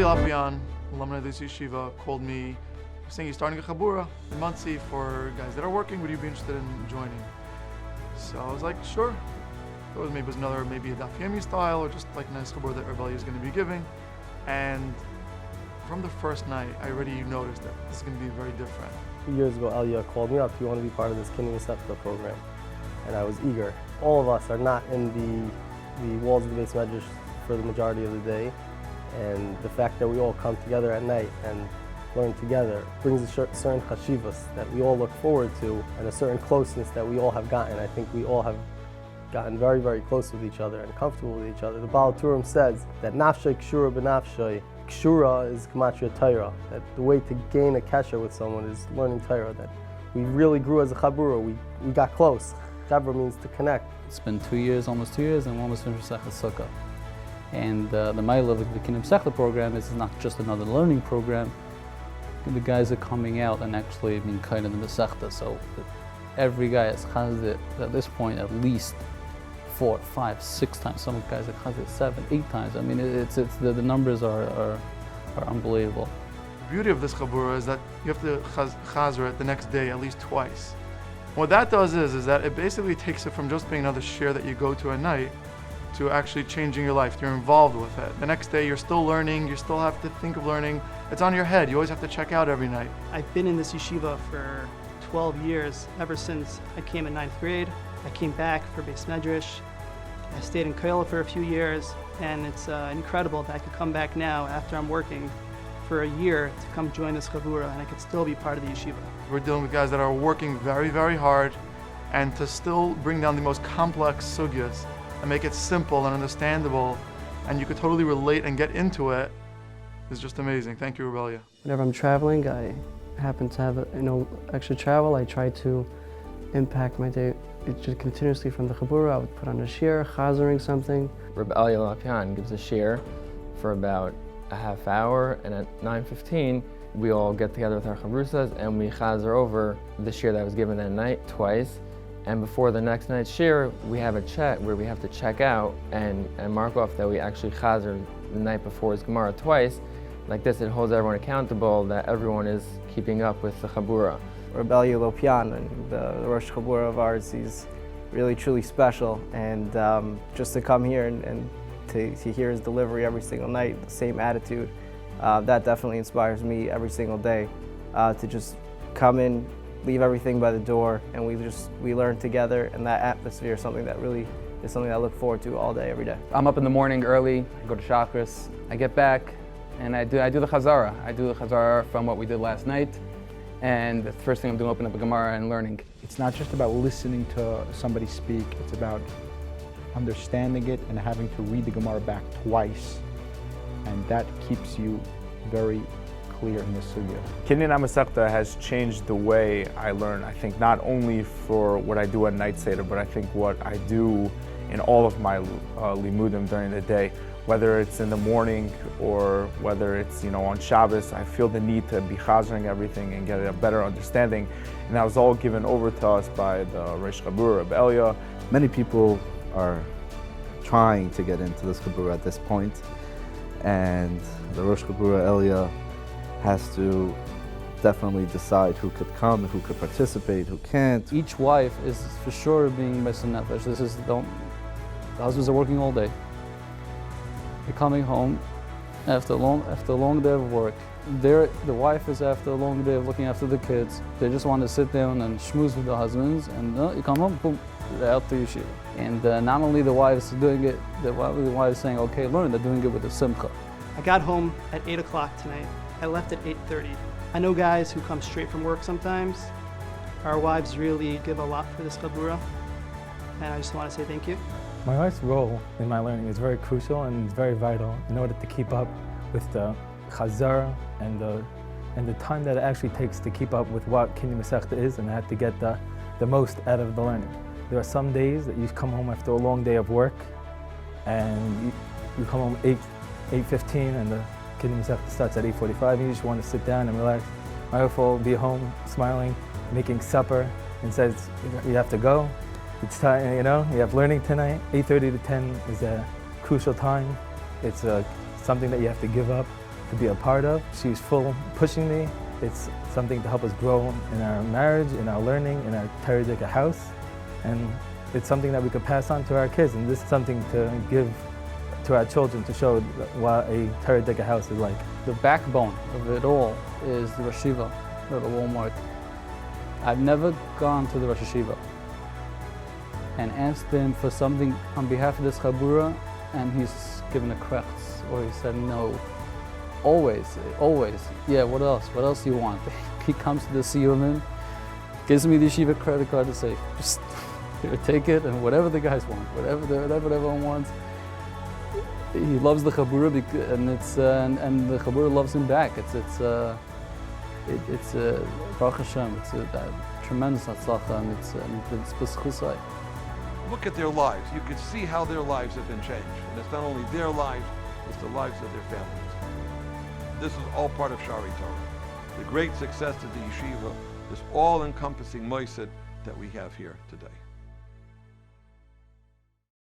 Lopian, alumni of this yeshiva, called me saying he's starting a chabura in Monsey for guys that are working. Would you be interested in joining? So I was like, sure. It was another a Daf Yomi style, or just like a nice chabura that Elya is going to be giving. And from the first night, I already noticed that this is going to be very different. 2 years ago, Elya called me up, "Do you want to be part of this Hamasechta program?" And I was eager. All of us are not in the walls of the Beis Medrash for the majority of the day, and the fact that we all come together at night and learn together brings a certain Yeshivas that we all look forward to, and a certain closeness that we all have gotten. I think we all have gotten very, very close with each other and comfortable with each other. The Baal Turim says that nafshay kshura b'nafshay. Kshura is gematria Torah, that the way to gain a kesher with someone is learning Torah, that we really grew as a chabura, we got close. Chabura means to connect. It's been 2 years, almost 2 years, and we're almost finished Masechta Sukkah. And the mile of the Kinyan Masechta program is not just another learning program. The guys are coming out and actually being kind of the Masechta. So every guy has chazed at this point at least 4, 5, 6 times. Some guys have chazed 7, 8 times. I mean, the numbers are unbelievable. The beauty of this chabura is that you have to chazer it the next day at least twice. What that does is that it basically takes it from just being another share that you go to at night to actually changing your life. You're involved with it. The next day you're still learning, you still have to think of learning. It's on your head. You always have to check out every night. I've been in this yeshiva for 12 years, ever since I came in 9th grade. I came back for Beis Medrash. I stayed in Koil for a few years, and it's incredible that I could come back now after I'm working for a year to come join this chavura, and I could still be part of the yeshiva. We're dealing with guys that are working very, very hard, and to still bring down the most complex sugyas and make it simple and understandable, and you could totally relate and get into it, is just amazing. Thank you, Elya. Whenever I'm traveling, I happen to have extra travel. I try to impact my day. It's just continuously from the chabura. I would put on a shir, chazering something. Elya Lopian gives a shir for about a half hour, and at 9:15 we all get together with our chavrusas and we chazer over the shir that was given that night twice. And before the next night's shir, we have a check where we have to check out and mark off that we actually chazer the night before his Gemara twice. Like this, it holds everyone accountable that everyone is keeping up with the chabura. Elya Lopian, and the Rosh Chabura of ours, he's really truly special, and just to come here and to hear his delivery every single night, the same attitude, that definitely inspires me every single day to just come in, leave everything by the door, and we learn together, and that atmosphere is something that really is something I look forward to all day, every day. I'm up in the morning early, I go to Chakras, I get back, and I do the chazara. I do the chazara from what we did last night, and the first thing I'm doing, open up a Gemara and learning. It's not just about listening to somebody speak, it's about understanding it and having to read the Gemara back twice, and that keeps you very clear in the sugya. Kinyan Hamasechta has changed the way I learn. I think not only for what I do at night seder, but I think what I do in all of my limudim during the day. Whether it's in the morning or whether it's on Shabbos, I feel the need to be chazering everything and get a better understanding. And that was all given over to us by the Rosh Chabura of Elya. Many people are trying to get into this chabura at this point, and the Rosh Chabura Elya has to definitely decide who could come, who could participate, who can't. Each wife is for sure being Messer Nefesh. The husbands are working all day. They're coming home after a long day of work. The wife is after a long day of looking after the kids. They just want to sit down and schmooze with the husbands, and you come home, boom, they're out to yeshiva. And not only the wives doing it, the wives saying, okay, learn, they're doing it with a simcha. I got home at 8 o'clock tonight. I left at 8:30. I know guys who come straight from work sometimes. Our wives really give a lot for this chabura, and I just want to say thank you. My wife's role in my learning is very crucial and it's very vital in order to keep up with the chazara and the time that it actually takes to keep up with what Kinyan Masechta is, and I have to get the most out of the learning. There are some days that you come home after a long day of work and you come home 8:15 and the Kinyan Masechta starts at 8:45 and you just want to sit down and relax. My wife will be home smiling, making supper, and says, you have to go. It's time, you have learning tonight. 8:30 to 10 is a crucial time. It's something that you have to give up. to be a part of. She's full pushing me. It's something to help us grow in our marriage, in our learning, in our Torah house. And it's something that we could pass on to our kids. And this is something to give to our children to show what a Torah house is like. The backbone of it all is the Rosh Yeshiva or the Walmart. I've never gone to the Rosh Yeshiva and asked him for something on behalf of this Chabura, and he's given a krechts, or he said no. Always, yeah, what else? What else do you want? He comes to the Siyumim, gives me the yeshiva credit card to say, just here, take it, and whatever the guys want, whatever everyone wants. He loves the Chabura, and the Chabura loves him back. It's Baruch Hashem, it's a tremendous hatzlacha, and it's b'schusai. Look at their lives. You can see how their lives have been changed. And it's not only their lives, it's the lives of their families. This is all part of Shaarei Torah. The great success of the yeshiva, this all-encompassing moised that we have here today.